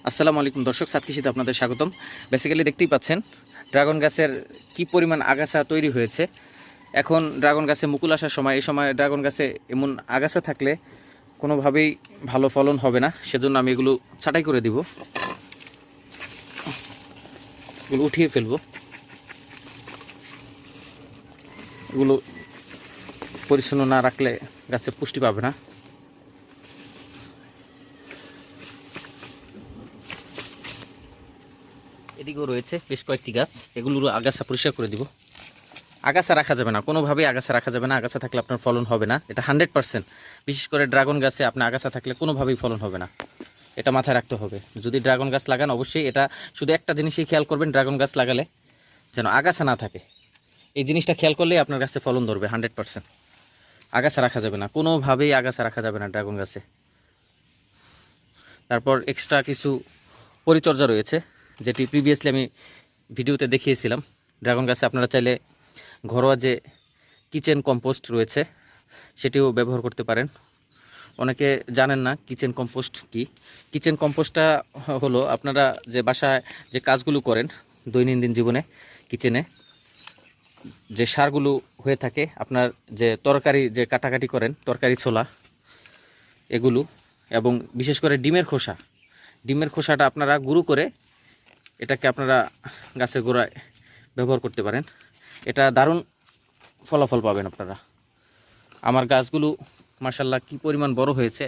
আসসালামু আলাইকুম দর্শক, সাত কৃষিতে আপনাদের স্বাগতম। বেসিক্যালি দেখতেই পাচ্ছেন ড্রাগন গাছের কি পরিমাণ আগাছা তৈরি হয়েছে। এখন ড্রাগন গাছে মুকুল আসার সময়, এই সময় ড্রাগন গাছে এমন আগাছা থাকলে কোনোভাবেই ভালো ফলন হবে না। সেজন্য আমি এগুলো ছাঁটাই করে দিব, এগুলো উঠিয়ে ফেলবো। এগুলো পরিচ্ছন্ন না রাখলে গাছে পুষ্টি পাবে না। এদিকেও রয়েছে বেশ কয়েকটি গাছ, এগুলোর আগাছা পরিষ্কার করে দিব। আগাছা রাখা যাবে না, কোনোভাবেই আগাছা রাখা যাবে না। আগাছা থাকলে আপনার ফলন হবে না, এটা 100%। বিশেষ করে ড্রাগন গাছে আপনার আগাছা থাকলে কোনোভাবেই ফলন হবে না, এটা মাথায় রাখতে হবে। যদি ড্রাগন গাছ লাগান অবশ্যই এটা শুধু একটা জিনিসই খেয়াল করবেন, ড্রাগন গাছ লাগালে যেন আগাছা না থাকে। এই জিনিসটা খেয়াল করলেই আপনার গাছে ফলন ধরবে 100%। আগাছা রাখা যাবে না, কোনোভাবেই আগাছা রাখা যাবে না ড্রাগন গাছে। তারপর এক্সট্রা কিছু পরিচর্যা রয়েছে, যেটি প্রিভিয়াসলি আমি ভিডিওতে দেখিয়েছিলাম। ড্রাগন গাছে আপনারা চাইলে ঘরোয়া যে কিচেন কম্পোস্ট রয়েছে সেটিও ব্যবহার করতে পারেন। অনেকে জানেন না কিচেন কম্পোস্ট কি। কিচেন কম্পোস্টটা হলো আপনারা যে বাসায় যে কাজগুলো করেন দৈনন্দিন জীবনে, কিচেনে যে সারগুলো হয়ে থাকে, আপনার যে তরকারি যে কাটাকাটি করেন, তরকারি ছোলা এগুলো, এবং বিশেষ করে ডিমের খোসাটা আপনারা গুঁড়ো করে এটাকে আপনারা গাছের গোড়ায় ব্যবহার করতে পারেন। এটা দারুণ ফলাফল পাবেন আপনারা। আমার গাছগুলো মাশাআল্লাহ কি পরিমাণ বড় হয়েছে।